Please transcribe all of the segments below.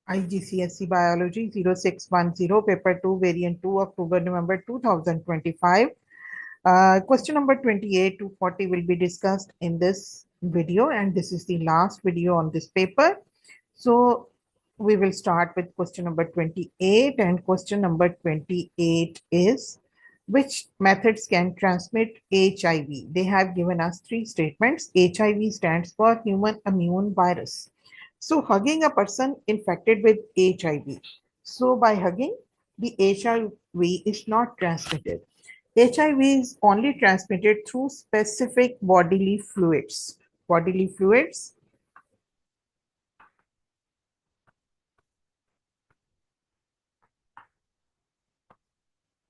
IGCSE Biology 0610, Paper 2, Variant 2, October, November 2025. Question number 28 to 40 will be discussed in this video, and this is the last video on this paper. So we will start with question number 28, and question number 28 is, which methods can transmit HIV? They have given us three statements. HIV stands for human immune virus. So hugging a person infected with HIV. So by hugging, the HIV is not transmitted. HIV is only transmitted through specific bodily fluids. Bodily fluids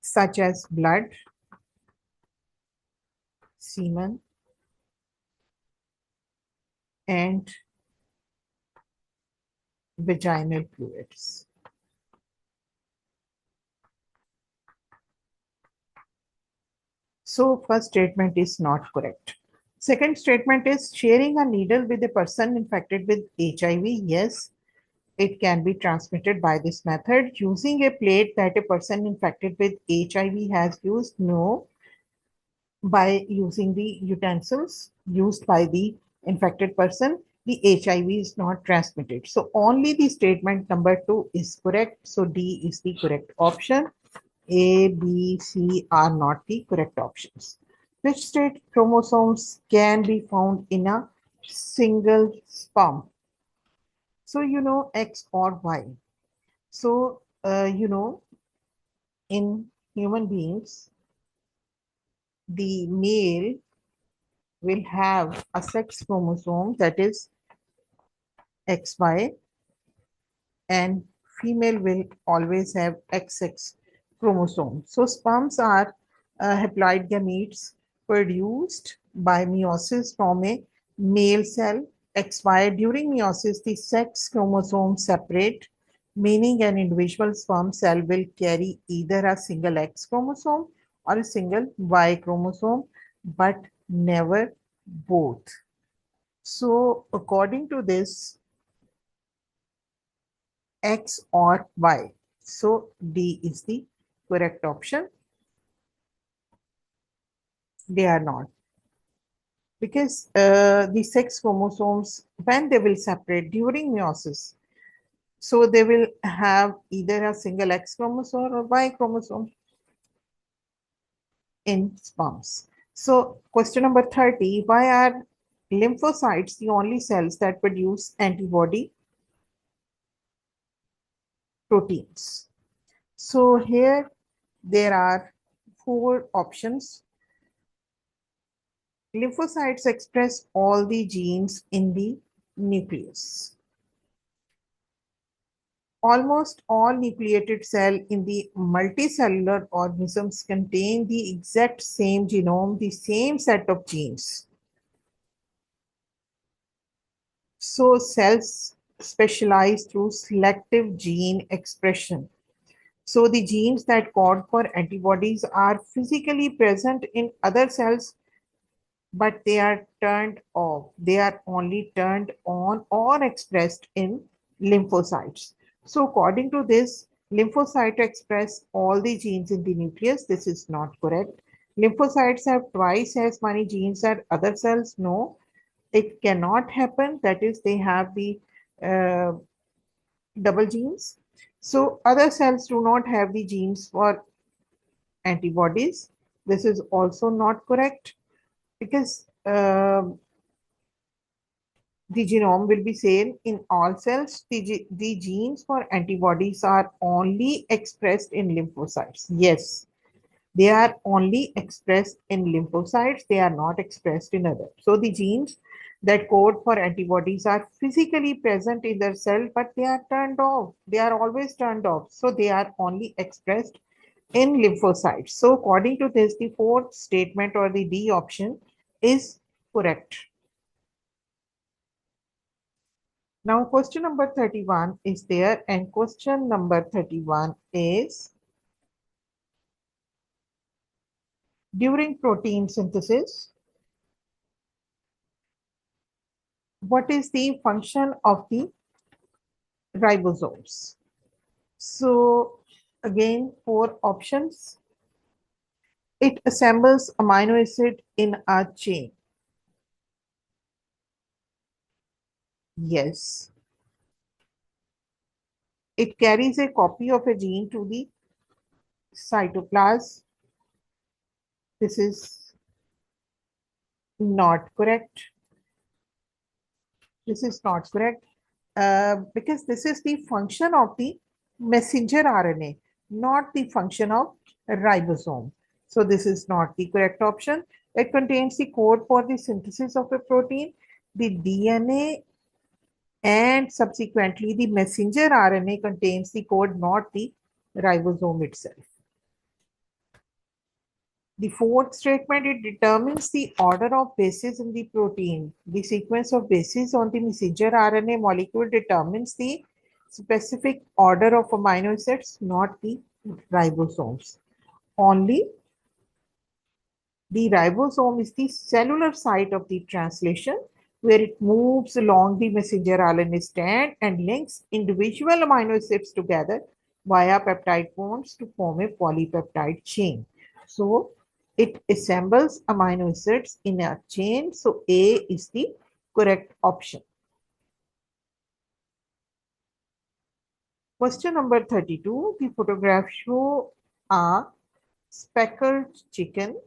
such as blood, semen, and vaginal fluids. So first statement is not correct. Second statement is sharing a needle with a person infected with HIV. Yes, it can be transmitted by this method. Using a plate that a person infected with HIV has used, no. By using the utensils used by the infected person, the HIV is not transmitted. So only the statement number 2 is correct. So D is the correct option. A, B, C are not the correct options. Which state chromosomes can be found in a single sperm? So you know X or Y. So in human beings, the male will have a sex chromosome, that is XY, and female will always have XX chromosome. So sperms are haploid gametes produced by meiosis from a male cell XY. During meiosis, the sex chromosomes separate, meaning an individual sperm cell will carry either a single X chromosome or a single Y chromosome, but never both. So according to this, X or Y. So D is the correct option. They are not. Because the sex chromosomes, when they will separate during meiosis, so they will have either a single X chromosome or Y chromosome in sperms. So question number 30, why are lymphocytes the only cells that produce antibody proteins? So here there are four options. Lymphocytes express all the genes in the nucleus. Almost all nucleated cells in the multicellular organisms contain the exact same genome, the same set of genes. So cells specialize through selective gene expression. So the genes that code for antibodies are physically present in other cells, but they are turned off. They are only turned on or expressed in lymphocytes. So according to this, lymphocytes express all the genes in the nucleus. This is not correct. Lymphocytes have twice as many genes as other cells. No, it cannot happen. That is, they have the uh, double genes. So other cells do not have the genes for antibodies. This is also not correct, because the genome will be same in all cells. The genes for antibodies are only expressed in lymphocytes. Yes, they are only expressed in lymphocytes. They are not expressed in others. So the genes that code for antibodies are physically present in their cell, but they are turned off. They are always turned off. So they are only expressed in lymphocytes. So according to this, the fourth statement or the D option is correct. Now question number 31 is there, and question number 31 is, during protein synthesis, what is the function of the ribosomes. So again, four options. It assembles amino acid in a chain. Yes. It carries a copy of a gene to the cytoplasm. This is not correct. This is not correct because this is the function of the messenger RNA, not the function of ribosome. So this is not the correct option. It contains the code for the synthesis of a protein, the DNA, and subsequently the messenger RNA contains the code, not the ribosome itself. The fourth statement, it determines the order of bases in the protein. The sequence of bases on the messenger RNA molecule determines the specific order of amino acids, not the ribosomes. Only the ribosome is the cellular site of the translation, where it moves along the messenger RNA strand and links individual amino acids together via peptide bonds to form a polypeptide chain. So it assembles amino acids in a chain. So A is the correct option. Question number 32. The photograph show a speckled chicken.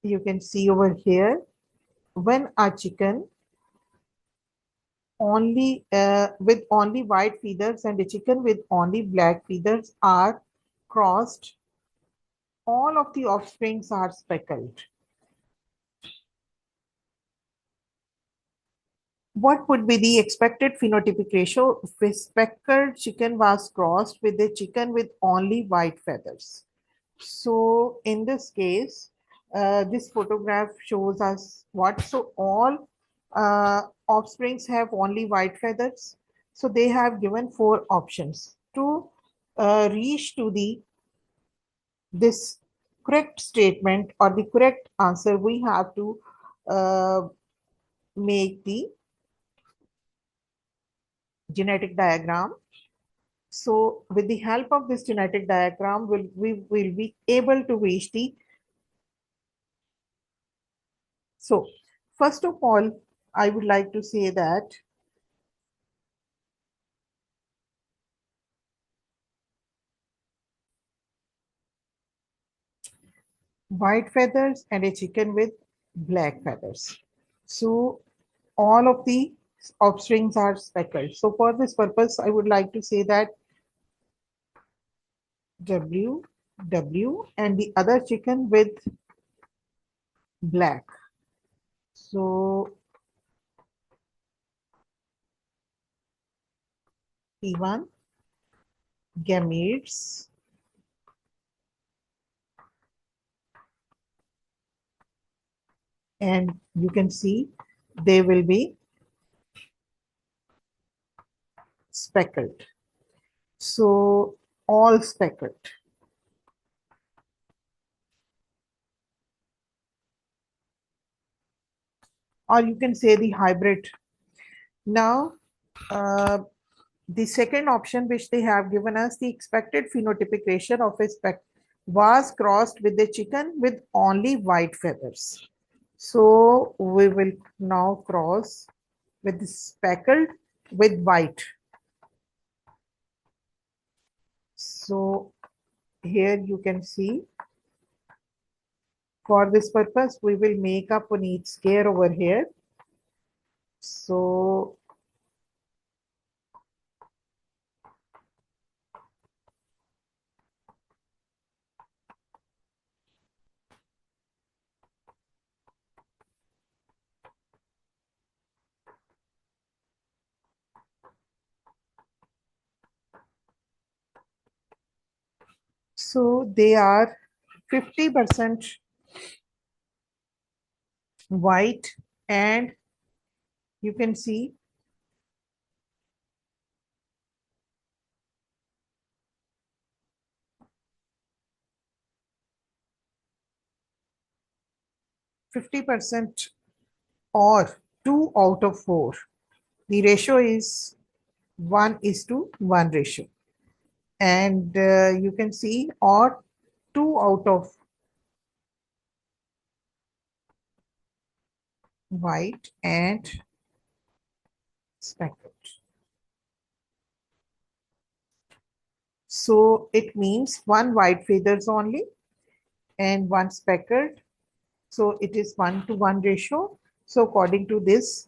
You can see over here, when a chicken only with only white feathers and a chicken with only black feathers are crossed, all of the offsprings are speckled. What would be the expected phenotypic ratio if a speckled chicken was crossed with a chicken with only white feathers? So in this case, this photograph shows us what? So all offsprings have only white feathers. So they have given four options. To reach to the this correct statement or the correct answer, we have to uh, make the genetic diagram. So with the help of this genetic diagram, we will be able to reach the. So first of all, I would like to say that white feathers and a chicken with black feathers. So all of the offsprings are speckled. So for this purpose, I would like to say that W, W, and the other chicken with black. So P1, gametes, and you can see they will be speckled. So all speckled. Or you can say the hybrid. Now, the second option which they have given us, the expected phenotypic ratio of a speck was crossed with the chicken with only white feathers. So we will now cross with the speckled with white. So here you can see, for this purpose, we will make a Puneet scare over here. So they are 50% white, and you can see 50% or 2 out of 4. The ratio is 1:1 ratio. And you can see, or 2 out of white and speckled. So it means 1 white feathers only and 1 speckled. So it is 1:1 ratio. So according to this,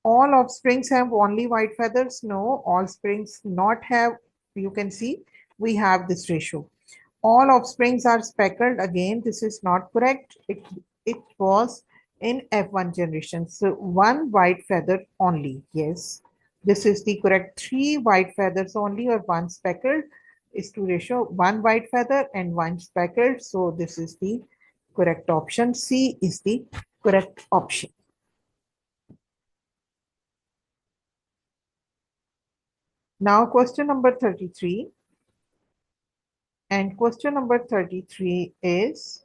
all offsprings have only white feathers. No, all springs not have. You can see we have this ratio. All offsprings are speckled. Again, this is not correct. It was in F1 generation. So 1 white feather only. Yes, this is the correct. 3 white feathers only or 1 speckled is to ratio 1 white feather and 1 speckled. So this is the correct option. C is the correct option. Now question number 33. And question number 33 is,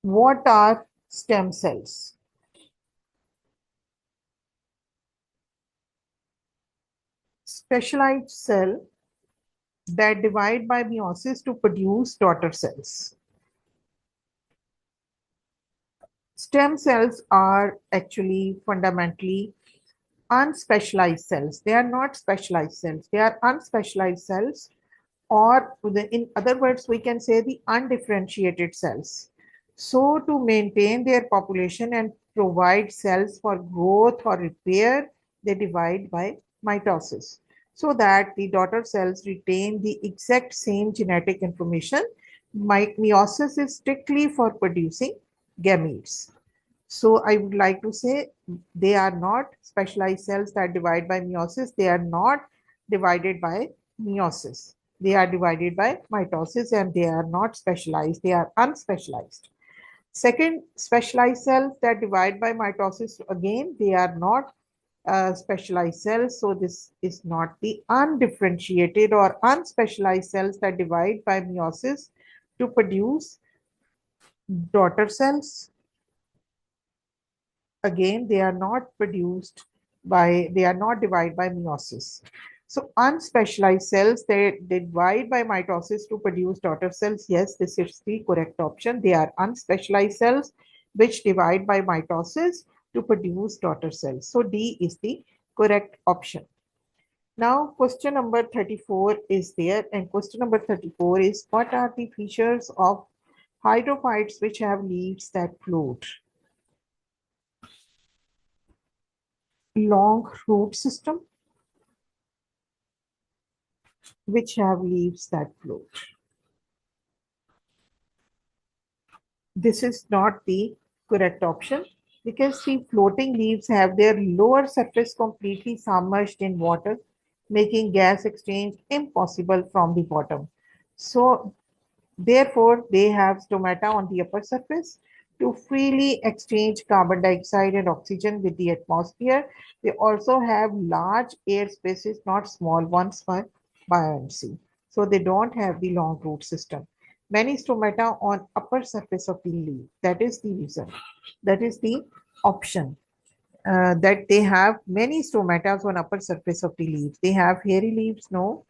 what are stem cells? Specialized cell that divide by meiosis to produce daughter cells. Stem cells are actually fundamentally unspecialized cells. They are not specialized cells. They are unspecialized cells, or in other words, we can say the undifferentiated cells. So to maintain their population and provide cells for growth or repair, they divide by mitosis so that the daughter cells retain the exact same genetic information. Meiosis is strictly for producing gametes. So I would like to say they are not specialized cells that divide by meiosis. They are not divided by meiosis. They are divided by mitosis and they are not specialized. They are unspecialized. Second, specialized cells that divide by mitosis, again, they are not specialized cells. So this is not the undifferentiated or unspecialized cells that divide by meiosis to produce daughter cells. Again, they are not produced by, they are not divided by meiosis. So unspecialized cells, they divide by mitosis to produce daughter cells. Yes, this is the correct option. They are unspecialized cells which divide by mitosis to produce daughter cells. So D is the correct option. Now question number 34 is there, and question number 34 is, what are the features of hydrophytes which have leaves that float? Long root system which have leaves that float. This is not the correct option because the floating leaves have their lower surface completely submerged in water, making gas exchange impossible from the bottom. So therefore, they have stomata on the upper surface to freely exchange carbon dioxide and oxygen with the atmosphere. They also have large air spaces, not small ones, for buoyancy. So they don't have the long root system. Many stomata on upper surface of the leaf. That is the reason. That is the option. That they have many stomata on upper surface of the leaves. They have hairy leaves, no.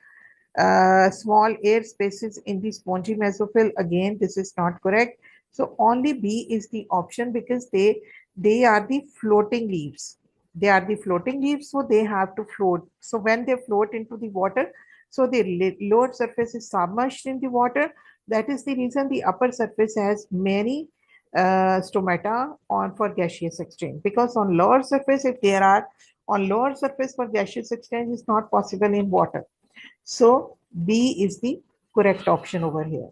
Small air spaces in the spongy mesophyll. Again, this is not correct. So only B is the option because they are the floating leaves. They are the floating leaves, so they have to float. So when they float into the water, so the lower surface is submerged in the water. That is the reason the upper surface has many stomata on for gaseous exchange. Because on lower surface, if there are on lower surface for gaseous exchange is not possible in water. So B is the correct option over here.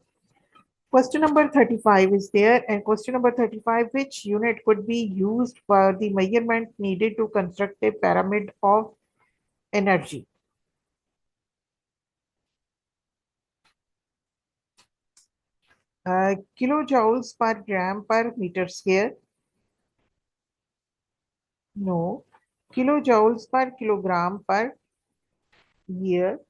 Question number 35 is there, and question number 35, which unit could be used for the measurement needed to construct a pyramid of energy? Kilojoules per gram per meter square? No. Kilojoules per kilogram per year?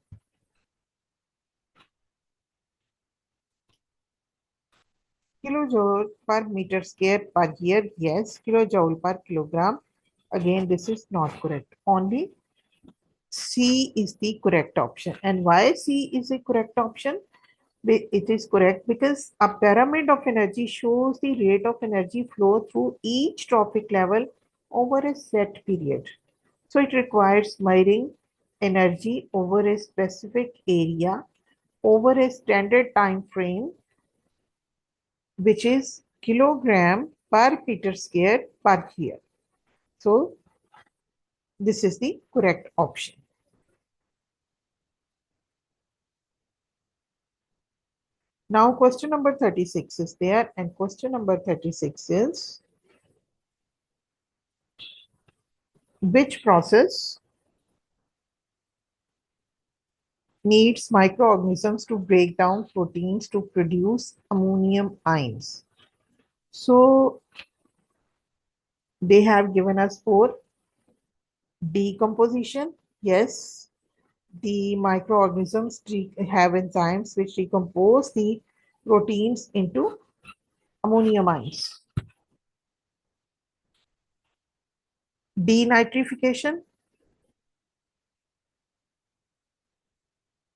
Kilojoule per meter square per year? Yes. Kilojoule per kilogram? Again, this is not correct. Only C is the correct option. And why C is the correct option? It is correct because a pyramid of energy shows the rate of energy flow through each trophic level over a set period. So it requires measuring energy over a specific area over a standard time frame, which is kilogram per meter square per year. So this is the correct option. Now question number 36 is there, and question number 36 is, which process needs microorganisms to break down proteins to produce ammonium ions? So they have given us four. Decomposition, yes, the microorganisms have enzymes which decompose the proteins into ammonium ions. Denitrification,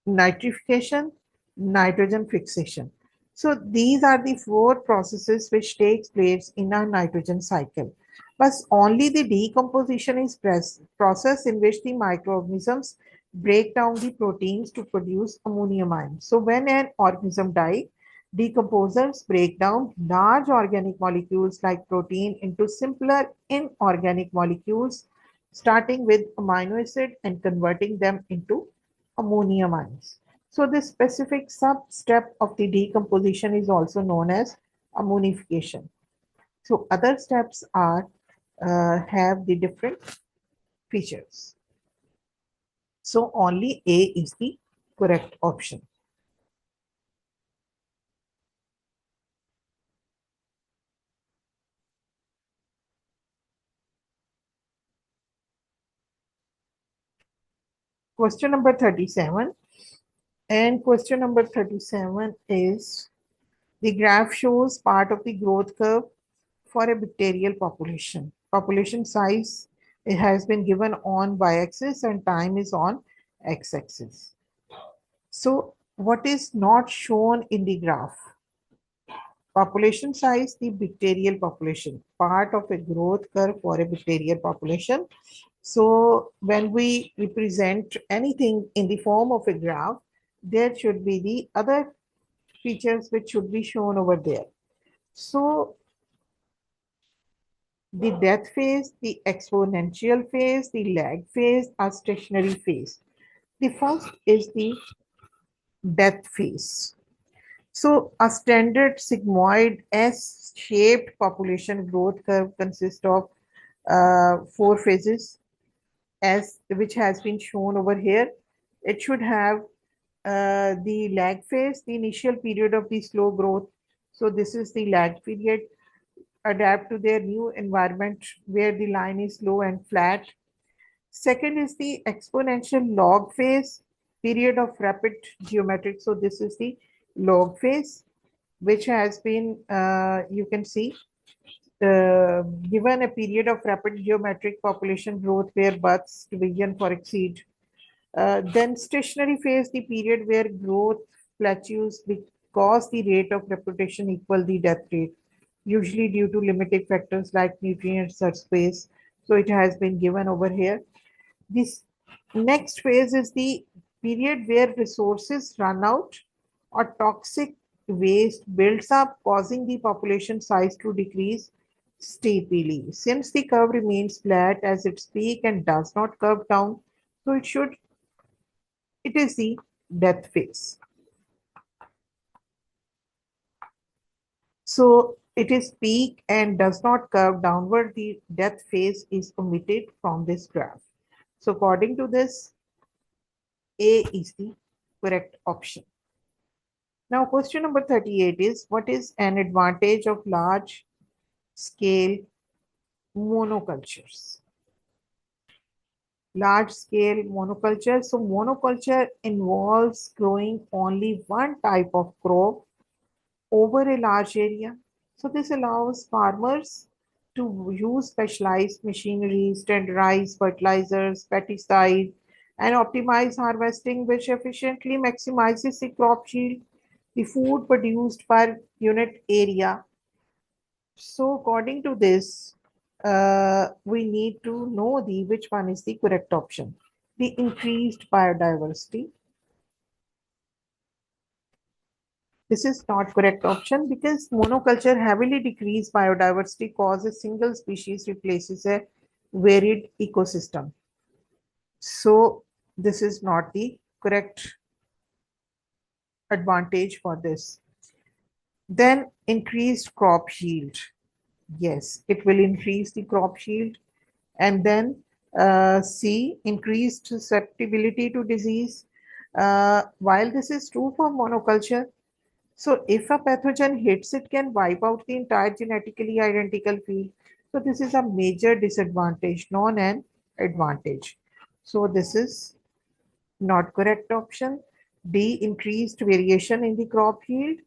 nitrification, nitrogen fixation. So these are the four processes which takes place in a nitrogen cycle. But only the decomposition is process in which the microorganisms break down the proteins to produce ammonium ions. So when an organism dies, decomposers break down large organic molecules like protein into simpler inorganic molecules, starting with amino acid and converting them into ammonium ions. So this specific sub-step of the decomposition is also known as ammonification. So other steps are have the different features. So only A is the correct option. Question number 37. And question number 37 is, the graph shows part of the growth curve for a bacterial population. Population size, it has been given on y-axis and time is on x-axis. So what is not shown in the graph? Population size, the bacterial population, part of a growth curve for a bacterial population. So when we represent anything in the form of a graph, there should be the other features which should be shown over there. So the death phase, the exponential phase, the lag phase, or stationary phase. The first is the death phase. So a standard sigmoid S-shaped population growth curve consists of four phases, as which has been shown over here. It should have the lag phase, the initial period of the slow growth. So this is the lag period. Adapt to their new environment where the line is low and flat. Second is the exponential log phase, period of rapid geometric. So this is the log phase, which has been, you can see, given a period of rapid geometric population growth where births, division for exceed. Then stationary phase, the period where growth plateaus because the rate of reproduction equal the death rate, usually due to limiting factors like nutrients or space. So it has been given over here. This next phase is the period where resources run out or toxic waste builds up, causing the population size to decrease steeply. Since the curve remains flat as its peak and does not curve down, so it is the death phase. So it is peak and does not curve downward. The death phase is omitted from this graph. So according to this, A is the correct option. Now question number 38 is, what is an advantage of large scale monocultures? Large scale monoculture. So monoculture involves growing only one type of crop over a large area. So this allows farmers to use specialized machinery, standardized fertilizers, pesticides, and optimize harvesting, which efficiently maximizes the crop yield, the food produced per unit area. So according to this, we need to know the which one is the correct option. The increased biodiversity. This is not correct option because monoculture heavily decreased biodiversity causes single species replaces a varied ecosystem. So this is not the correct advantage for this. Then increased crop yield. Yes, it will increase the crop yield. And then C, increased susceptibility to disease. While this is true for monoculture, so if a pathogen hits, it can wipe out the entire genetically identical field. So this is a major disadvantage, not an advantage. So this is not correct option. D, increased variation in the crop yield.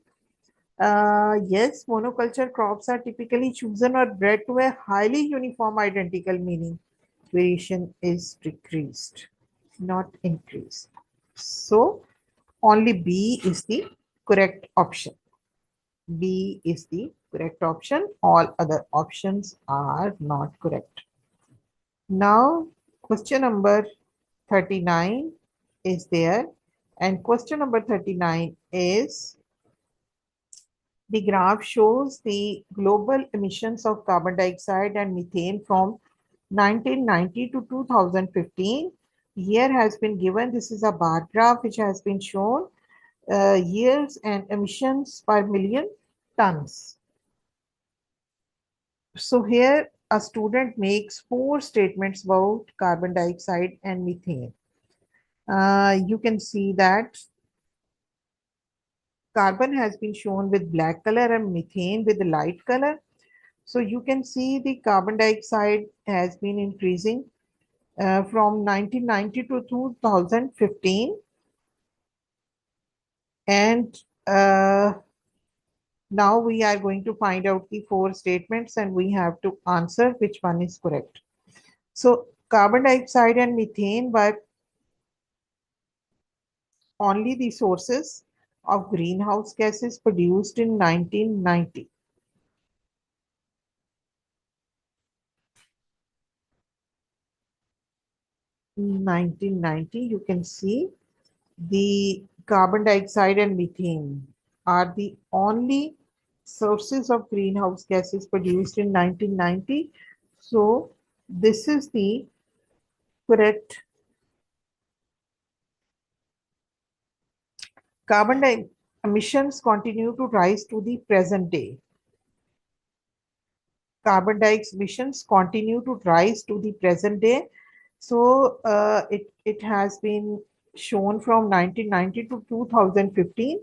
Yes, monoculture crops are typically chosen or bred to a highly uniform identical meaning. Variation is decreased, not increased. So only B is the correct option. B is the correct option. All other options are not correct. Now, question number 39 is there. And question number 39 is the graph shows the global emissions of carbon dioxide and methane from 1990 to 2015. Here has been given, this is a bar graph which has been shown years and emissions per million tons. So here a student makes four statements about carbon dioxide and methane. You can see that carbon has been shown with black color and methane with light color. So you can see the carbon dioxide has been increasing from 1990 to 2015. And now we are going to find out the four statements and we have to answer which one is correct. So carbon dioxide and methane were only the sources of greenhouse gases produced in 1990. 1990, you can see the carbon dioxide and methane are the only sources of greenhouse gases produced in 1990. So this is the correct. Emissions continue to rise to the present day. Carbon dioxide emissions continue to rise to the present day. So it has been shown from 1990 to 2015.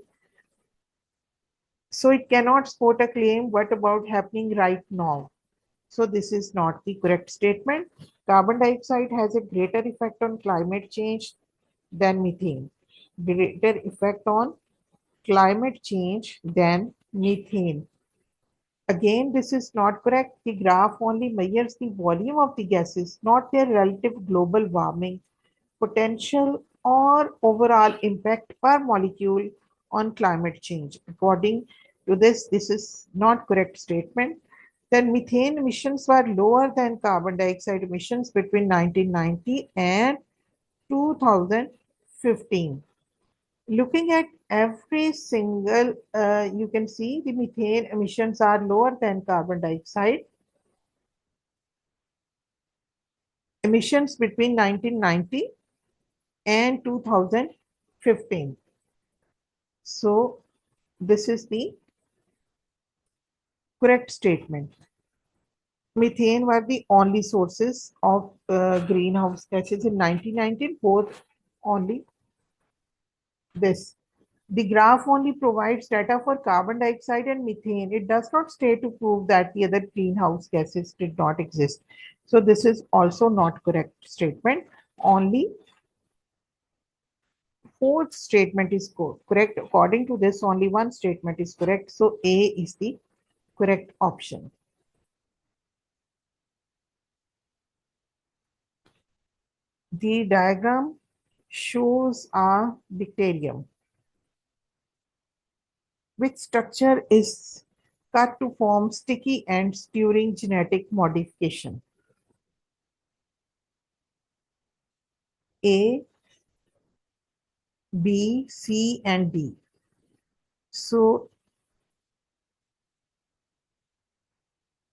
So it cannot support a claim what about happening right now. So this is not the correct statement. Carbon dioxide has a greater effect on climate change than methane. Greater effect on climate change than methane. Again, this is not correct. The graph only measures the volume of the gases, not their relative global warming potential or overall impact per molecule on climate change. According to this, this is not correct statement. Then methane emissions were lower than carbon dioxide emissions between 1990 and 2015. Looking at every single, you can see the methane emissions are lower than carbon dioxide emissions between 1990 and 2015. So this is the correct statement. Methane were the only sources of greenhouse gases in 1990, both only this. The graph only provides data for carbon dioxide and methane. It does not stay to prove that the other greenhouse gases did not exist. So this is also not correct statement. Only fourth statement is correct. According to this, only one statement is correct. So A is the correct option. The diagram shows a bacterium. Which structure is cut to form sticky ends during genetic modification? A, B, C, and D. So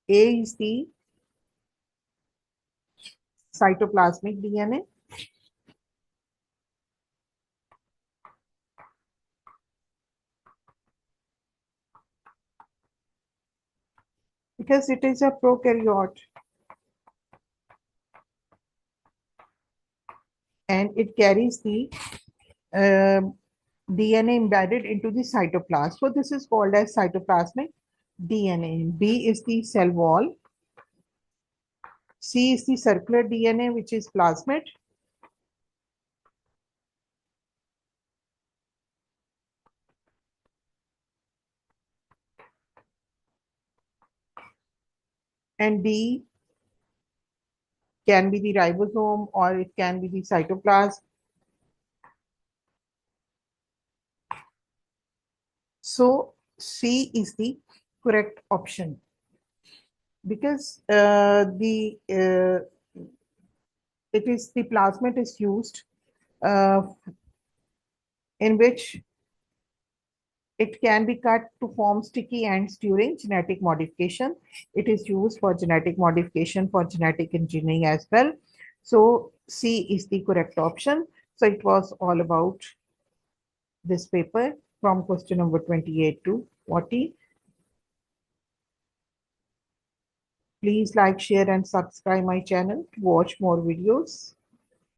A is the cytoplasmic DNA, because it is a prokaryote and it carries the uh, DNA embedded into the cytoplasm. So this is called as cytoplasmic DNA. B is the cell wall. C is the circular DNA, which is plasmid. And D can be the ribosome or it can be the cytoplasm. So C is the correct option because it is the plasmid is used uh, in which it can be cut to form sticky ends during genetic modification. It is used for genetic modification for genetic engineering as well. So C is the correct option. So it was all about this paper from question number 28 to 40. Please like, share, and subscribe my channel to watch more videos.